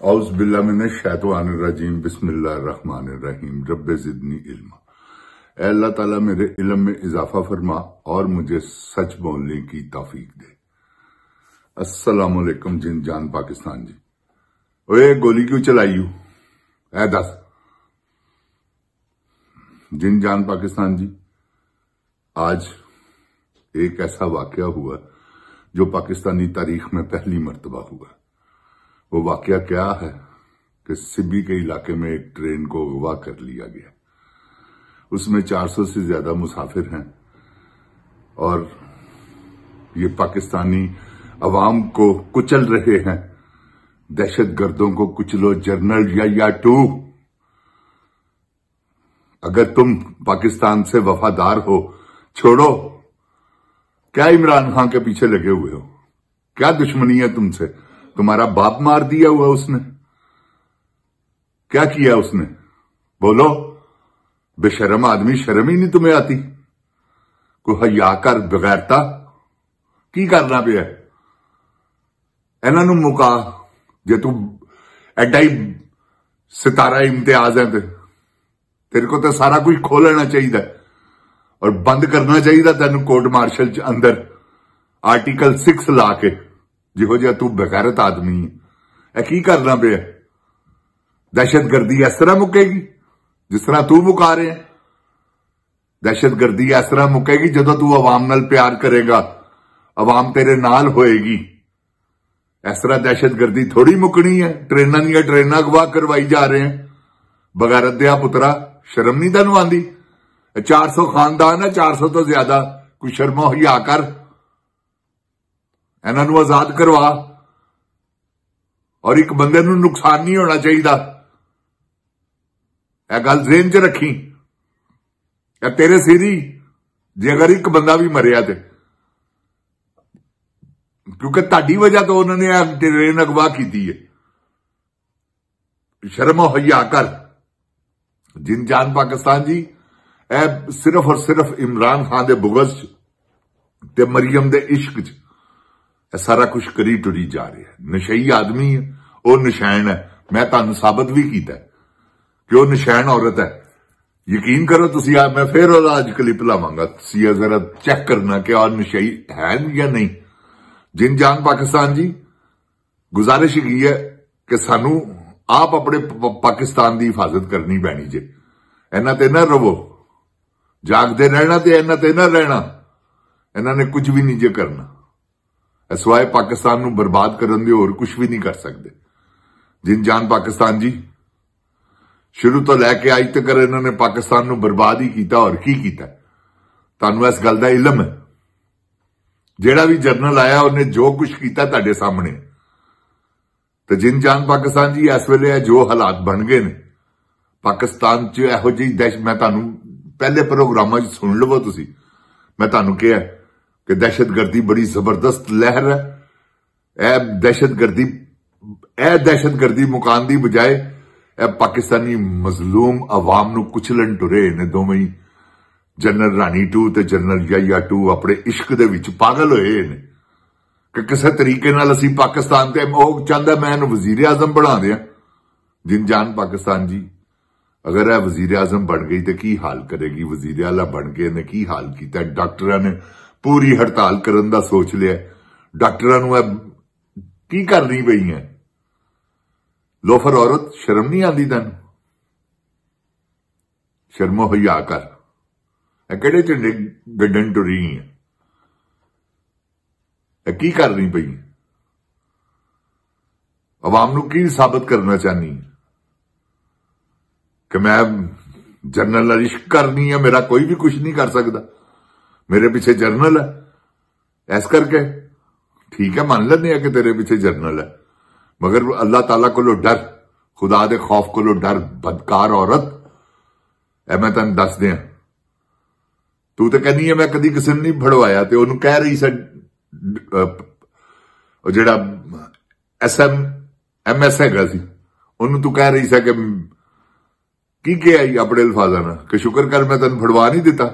औज़ बिल्लाहि मिनश शैतानिर रजीम बिस्मिल्लाहिर्रहमानिर रहीम रब्बे ज़िदनी इल्मा। ऐ अल्लाह ताला मेरे इल्म में इजाफा फरमा और मुझे सच बोलने की तौफीक दे। अस्सलाम वालेकुम जिन जान पाकिस्तान जी। ओए गोली क्यों चलाई हूं? ऐ दस जिन जान पाकिस्तान जी, आज एक ऐसा वाकया हुआ जो पाकिस्तानी तारीख में पहली मर्तबा हुआ। वो वाकया क्या है कि सिब्बी के इलाके में एक ट्रेन को अगवा कर लिया गया। उसमें 400 से ज्यादा मुसाफिर हैं और ये पाकिस्तानी अवाम को कुचल रहे हैं। दहशत गर्दों को कुचलो जनरल या टू। अगर तुम पाकिस्तान से वफादार हो, छोड़ो। क्या इमरान खान के पीछे लगे हुए हो? क्या दुश्मनी है तुमसे? तुम्हारा बाप मार दिया हुआ उसने? क्या किया उसने? बोलो। बेशर्म आदमी, शर्म ही नहीं तुम्हें आती? कोई हया कर बगैरता की करना पिया? इन्हां नूं मुका। जे तू एडा ही सितारा इम्तियाज है तेरे को तो सारा कुछ खोलना चाहिए और बंद करना चाहिए तेन कोर्ट मार्शल च अंदर आर्टिकल 6 ला के। जिहो जिहा तू बेगैरत आदमी है, की करना पे? दहशतगर्दी इस तरह मुकेगी जिस तरह तू मुका रहे हैं? दहशतगर्दी इस तरह मुकेगी जदों तू अवाम नाल प्यार करेगा, अवाम तेरे नाल होएगी। इस तरह दहशतगर्दी थोड़ी मुकनी है। ट्रेना अगवा करवाई जा रहे हैं। बगैरत दिया पुत्रा, शर्म नहीं तेनू आंदी? 400 खानदान है, 400 तो ज्यादा। कोई शर्मो हया कर। इन्हां नूं आजाद करवा और एक बंदे नूं नुकसान नहीं होना चाहिए। यह गल ज़हन च रखी। तेरे सिरी जे अगर एक बंदा भी मरिया ते क्योंकि ताड़ी वजह तो उन्होंने ट्रेन अगवा की है। शर्म हया कर। जिन जान पाकिस्तान जी, ए सिर्फ और सिर्फ इमरान खान दे बुगज ते मरियम दे इश्क च सारा कुछ करी टुरी जा रहा है। नशई आदमी है, वह निशान है। मैं तुहानू साबित भी किया कि वह निशान औरत है। यकीन करो तुसी। मैं फिर आज क्लिप लावांगा, तुसी जरा चेक करना कि और नशई है या नहीं। जिन जान पाकिस्तान जी, गुजारिश की है कि सानू आप अपने पाकिस्तान की हिफाजत करनी पैनी जे। इन्हां ते ना रवो। जागते रहना ते इन्हां ते ना रहना। इन्हां ने कुछ भी नहीं जे करना सिवाय पाकिस्तान नू बर्बाद करन दे, होर कुछ भी नहीं कर सकते। जिन जान पाकिस्तान जी, शुरू तो लैके अज तक इन्होंने पाकिस्तान नू बर्बाद ही किया। और की कीता? तुहानू इस गल दा इल्म है? जेड़ा भी जरनल आया उन्हें जो कुछ किया तुहाडे सामने। तो जिन जान पाकिस्तान जी, इस वेले जो हालात बन गए ने पाकिस्तान च, इहो जी दहशत। मैं तुहानू पहले प्रोग्रामां च सुन लवो तुसी। मैं तुहानू कहा कि दहशतगर्दी बड़ी जबरदस्त लहर है। दहशतगर्दी मुकान की बजाय पाकिस्तानी मजलूम अवाम नू कुचलन टुरे ने दोवें ही। जनरल रानी टू ते जनरल या टू अपने इश्क दे विच पागल होए ने कि किसी तरीके नाल असीं पाकिस्तान ते वो चाहता मैं वजीर आजम बना दिया। जिन जान पाकिस्तान जी, अगर यह वजीर आजम बन गई तो की हाल करेगी? वजीर आला बन के ने की हाल किया? डॉक्टरां ने पूरी हड़ताल करन दा सोच लिया। डॉक्टरां नूं की करनी पई है? लोफर औरत, शर्म नहीं आती तेन? शर्मो हया कर। किहड़े झंडे गड्डन टुरी है? की करनी पई? अवाम नूं की साबित करना चाहनी कि मैं जनरल इश्क करनी है, मेरा कोई भी कुछ नहीं कर सकता, मेरे पीछे जर्नल है। इस करके ठीक है, मान लेने कि तेरे पीछे जर्नल है, मगर अल्लाह ताला को डर, खुदा दे खौफ को डर। बदकार औरत, मैं तेन दस दिया। तू तो कहनी है मैं कदी किसी ने नहीं फड़वाया। तो उन्होंने कह रही सी जेड़ा MS हैगा सी, उन्होंने तू कह रही सी कि क्या अपने अल्फाजा ना कि शुक्र कर मैं तेन फड़वा नहीं दिता,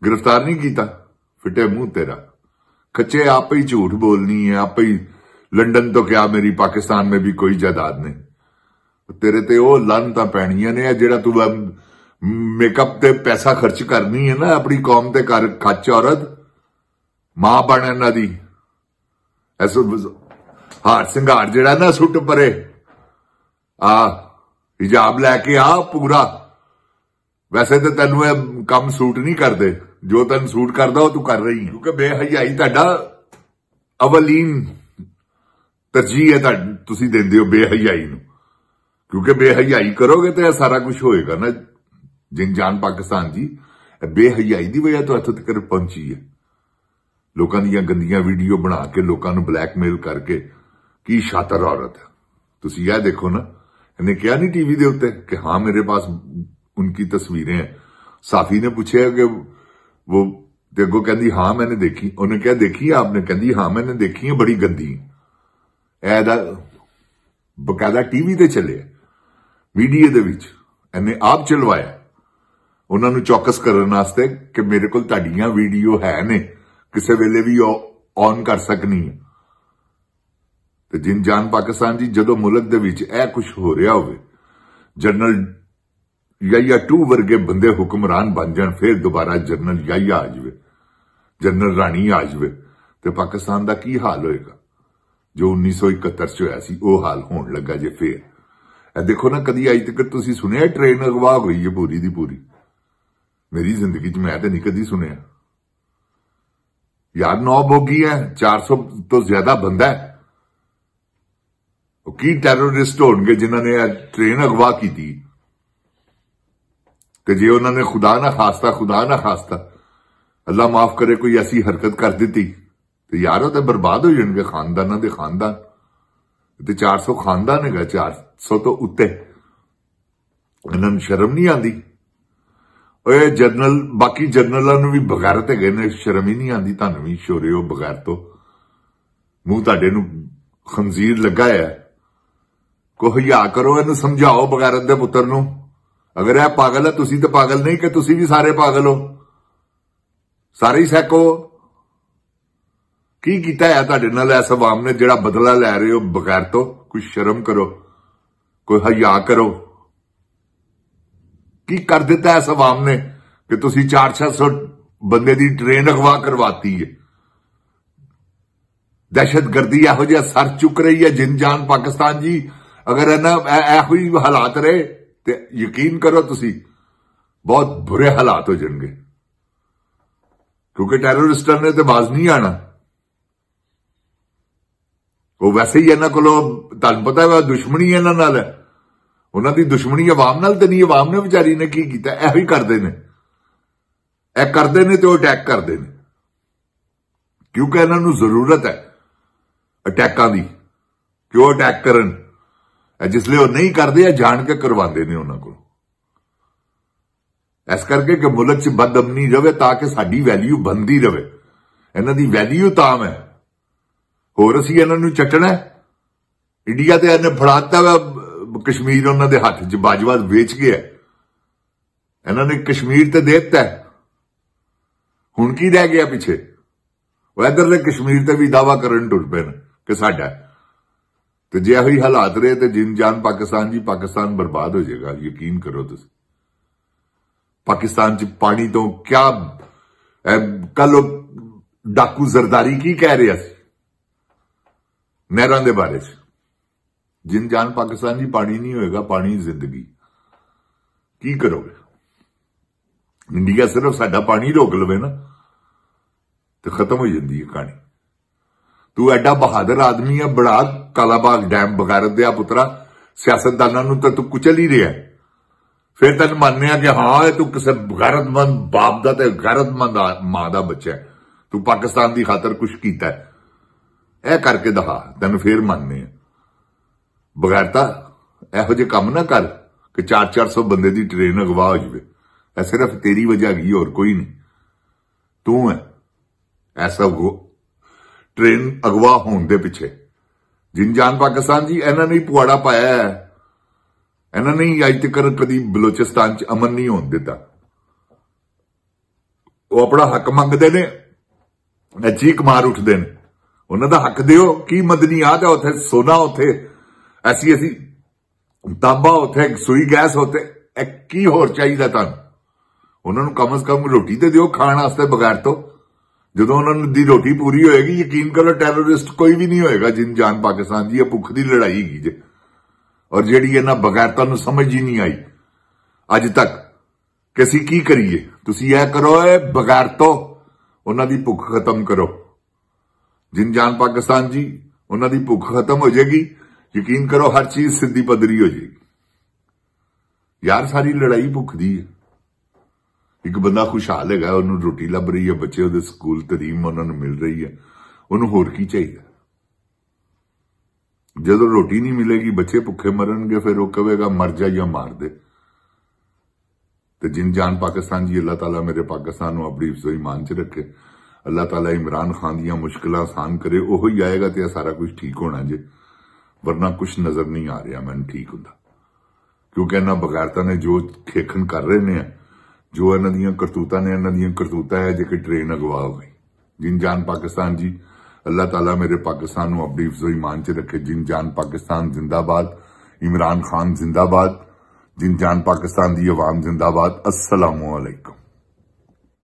गिरफ्तार नहीं किया। फिटे मुंह तेरा। कच्चे आप ही झूठ बोलनी है, आप ही लंदन तो क्या मेरी पाकिस्तान में भी कोई जायदाद नहीं। तेरे ते वो लानतां पैणियां ने जेड़ा तू मेकअप ते पैसा खर्च करनी है ना अपनी कौम ते कर खच औरत मां बन इन्हां दी ऐसो हार सिंगार जेड़ा ना सुट परे आ हिजाब लैके आ पूरा। वैसे तो तेनू कम सूट नहीं करते, जो तेन सूट करदा वो तू कर रही है, क्योंकि बेहयाई तुहाडा अवलीन तरजीह है, तुसीं देंदे हो बेहयाई नूं। क्योंकि बेहयाई करोगे तो यह सारा कुछ होएगा ना। जिन जान पाकिस्तान जी बेहयाई की वजह तो इत्थों तक पहुंची है। लोगों दी गंदियां वीडियो बना के लोगों को ब्लैकमेल करके की शातर औरत है। तुसीं यह देखो ना, इन्हें कहा नहीं टीवी के उत्ते कि हाँ मेरे पास उनकी तस्वीरें हैं। साफी ने पूछा कि वो अगो कहती हाँ मैंने देखी, उन्हें क्या देखी है आपने, कहती हाँ मैंने देखी है, बड़ी गंदी ऐदा बकायदा टीवी ते चले मीडिया दे विच इन्हें आप चलवाया उन्होंने चौकस करने वास्ते कि मेरे को तुहाडियां वीडियो है ने, किसी वेले भी ऑन कर सकनी है। तो जिन जान पाकिस्तान जी जदों मुल्क दे विच ऐ कुछ हो रहा होवे, जनरल याया 2 वर्गे बंदे हुक्मरान बन जान, फिर दोबारा जनरल याया आ जाए, जनरल राणी आ जाए, तो पाकिस्तान का की हाल होएगा। जो 1971 च होया सी वो हाल होण लगा जे फिर। ए देखो ना, कदी अज तक तुसीं सुनिया ट्रेन अगवा हो गई है पूरी दी पूरी? मेरी जिंदगी च मैं तो नहीं कदी सुनिया यार। 9 बोगी है, 400 तो ज्यादा बंदा है। की टैरोरिस्ट होणगे जिन्होंने ट्रेन अगवा की थी? कि जे उन्होंने खुदा ना खास्ता अल्लाह माफ करे कोई ऐसी हरकत कर दी तो यार वो तो बर्बाद हो जाएंगे खानदाना दे खानदान। तो 400 खानदान है, 400 तो उत्ते। इन्होंने शर्म नहीं आती? जनरल बाकी जनरलों भी बगैरत है ने, शर्म ही नहीं आती। तुहानू भी शोरे हो बगैर तो, मुंह तुहाडे नूं खंजीर लगा है। को हया करो, इन्हू समझाओ बगैरत दे पुत्र नूं। अगर यह पागल है, तुसी तो पागल नहीं कि तुसी भी सारे पागल हो, सारे ही सैको। की कीता है तुहाडे नाल इस अवाम ने जिहड़ा बदला लै रहे हो बगैर तो? कुछ शर्म करो, कोई हया करो। की कर दिता इस अवाम ने कि तुसी 400-600 बंदे दी ट्रेन अगवा करवाती है? दहशतगर्दी इहो जिहा सर चुक रही है जिन जान पाकिस्तान जी। अगर इहो ही हालात रहे तो यकीन करो तुसी बहुत बुरे हालात हो जाएंगे, क्योंकि टैरोरिस्टां ने तो बाज नहीं आना। वो वैसे ही इन्हां कोलों तुहानूं पता है दुश्मनी इन्हां नाल है। उन्हां दी दुश्मनी अवाम नाल ते नहीं, अवाम ने विचारी ने की कीता? इहो ही करदे ने, ए करदे ने ते वो अटैक करदे ने, क्योंकि इन्हां नूं जरूरत है अटैकां दी कि वो अटैक करन। जिसले वो नहीं करते जान के करवाते ने उन्होंने को। इस करके कि मुल्क च बदअमनी रहे ताकि साडी वैल्यू बनती रहे। इन्हां दी वैल्यू ताम है, होर असीं इन्हां नूं चटना है। इंडिया ते इन्हें फड़ाता वा कश्मीर उन्हां दे हत्थ च, बाजवा वेच गया। इन्हां ने कश्मीर ते दे दिता है, हुण की रह गया पिछे? वो इधरले कश्मीर ते भी दावा करन टुर पे कि साडा। तो जे ही हालात रहे तो जिन जान पाकिस्तान जी, पाकिस्तान बर्बाद हो जाएगा, यकीन करो। तुम पाकिस्तान च पानी तो क्या कल डाकू जरदारी की कह रहा सी नहरां दे बारे च। जिन जान पाकिस्तान जी पानी नहीं होएगा, पानी जिंदगी। की करोगे? इंडिया सिर्फ साडा पानी रोक लवे ना तो खत्म हो जाती है कहानी। तू एडा बहादुर आदमी है, बड़ा कालाबाग डैम बगैरत दिया पुत्रा, सियासतदानों तो तू कुचल ही रहा है। फिर तेन मानने कि हाँ तू किसी गैरतमंद बाप का ते गैरतमंद मां का बच्चा है, तू पाकिस्तान की खातर कुछ किया है, ए करके दिखा, तेन फिर मानने। बगैरता इहो जे काम ना कर कि 400-400 बंदे की ट्रेन अगवा हो जाए। यह सिर्फ तेरी वजह हैगी, और कोई नहीं। तू है ऐसा ट्रेन अगवा होने के पिछे। जिन जान पाकिस्तान जी इन्होंने ही पुआड़ा पाया है। इन्होंने ही अज तक कभी बलोचिस्तान च अमन नहीं होने दिता। वो अपना हक मंगते ने, चीख मार उठते हैं, ਉਹਨਾਂ ਦਾ ਹੱਕ ਦਿਓ। ਕੀ ਮਦਨੀਆਤ ਹੈ ਉੱਥੇ? ਸੋਨਾ ਉੱਥੇ, ਐਸੀ ਤਾਂਬਾ ਉੱਥੇ, ਸੂਈ ਗੈਸ ਉੱਥੇ, ਇਹ ਕੀ ਹੋਰ ਚਾਹੀਦਾ ਤੁਹਾਨੂੰ? ਉਹਨਾਂ ਨੂੰ ਕਮ ਸੇ ਕਮ ਰੋਟੀ ਤੇ ਦਿਓ ਖਾਣ ਵਾਸਤੇ ਬਗੈਰ ਤੋਂ। ਜਦੋਂ ਉਹਨਾਂ ਨੂੰ ਦੀ ਰੋਟੀ ਪੂਰੀ ਹੋਏਗੀ, ਯਕੀਨ ਕਰੋ ਟੈਰਰਿਸਟ ਕੋਈ ਵੀ ਨਹੀਂ ਹੋਏਗਾ। ਜਿੰਨ ਜਾਨ ਪਾਕਿਸਤਾਨ ਦੀ ਇਹ ਭੁੱਖ ਦੀ ਲੜਾਈ ਹੈਗੀ ਜੇ, ਔਰ ਜਿਹੜੀ ਇਹਨਾਂ ਬਗੈਰਤਾਂ ਨੂੰ ਸਮਝ ਹੀ ਨਹੀਂ ਆਈ ਅੱਜ ਤੱਕ ਕਿ ਅਸੀਂ ਕੀ ਕਰੀਏ। ਤੁਸੀਂ ਇਹ ਕਰੋ, ਇਹ ਬਗੈਰਤੋਂ ਉਹਨਾਂ ਦੀ ਭੁੱਖ ਖਤਮ ਕਰੋ। ਜਿੰਨ ਜਾਨ ਪਾਕਿਸਤਾਨ ਜੀ, ਉਹਨਾਂ ਦੀ ਭੁੱਖ ਖਤਮ ਹੋ ਜਾਏਗੀ। ਯਕੀਨ ਕਰੋ ਹਰ ਚੀਜ਼ ਸਿੱਧੀ ਪੱਧਰੀ ਹੋ ਜਾਏਗੀ। ਯਾਰ ਸਾਰੀ ਲੜਾਈ ਭੁੱਖ ਦੀ ਹੈ। ਇੱਕ ਬੰਦਾ ਖੁਸ਼ਹਾਲ ਹੈਗਾ, ਉਹਨੂੰ ਰੋਟੀ ਲੱਭ ਰਹੀ ਹੈ, ਬੱਚੇ ਉਹਦੇ ਸਕੂਲ ਤਰੀਮ ਉਹਨਾਂ ਨੂੰ ਮਿਲ ਰਹੀ ਹੈ, ਉਹਨੂੰ ਹੋਰ ਕੀ ਚਾਹੀਦਾ? ਜਦੋਂ ਰੋਟੀ ਨਹੀਂ ਮਿਲੇਗੀ, ਬੱਚੇ ਭੁੱਖੇ ਮਰਨਗੇ, ਫਿਰ ਉਹ ਕਹੇਗਾ ਮਰ ਜਾ ਜਾਂ ਮਾਰ ਦੇ। ਤੇ ਜਿੰਨ ਜਾਨ ਪਾਕਿਸਤਾਨ ਜੀ, ਅੱਲਾਹ ਤਾਲਾ ਮੇਰੇ ਪਾਕਿਸਤਾਨ ਨੂੰ ਆਪਣੀ ਹਿਫਜ਼ੋ ਈਮਾਨ 'ਚ ਰੱਖੇ। ਅੱਲਾਹ ਤਾਲਾ ਇਮਰਾਨ ਖਾਨ ਦੀਆਂ ਮੁਸ਼ਕਿਲਾਂ ਆਸਾਨ ਕਰੇ। ਉਹ ਹੀ ਆਏਗਾ ਤੇ ਸਾਰਾ ਕੁਝ ਠੀਕ ਹੋਣਾ ਜੇ, ਵਰਨਾ ਕੁਝ ਨਜ਼ਰ ਨਹੀਂ ਆ ਰਿਹਾ ਮੈਨੂੰ ਠੀਕ ਹੁੰਦਾ। ਕਿਉਂਕਿ ਇਹਨਾਂ ਬਗੈਰਤਾਂ ਨੇ ਜੋ ਖੇਖਣ ਕਰ ਰਹੇ ਨੇ, ਜੋ ਇਹਨਾਂ ਦੀਆਂ ਕਰਤੂਤਾਂ ਨੇ, ਇਹਨਾਂ ਦੀਆਂ ਕਰਤੂਤਾਂ ਹੈ ਜੇ ਕਿ ਟ੍ਰੇਨ ਅਗਵਾ ਹੋ ਗਈ। ਜਿੰਨ ਜਾਨ ਪਾਕਿस्तान जी, अल्लाह ताला मेरे पाकिस्तान ਨੂੰ अपनी हिफ्ज़ो ईमान च रखे। जिन जान पाकिस्तान जिंदाबाद, इमरान खान जिंदाबाद, जिन जान पाकिस्तान दी अवाम जिंदाबाद। अस्सलामु अलैकुम।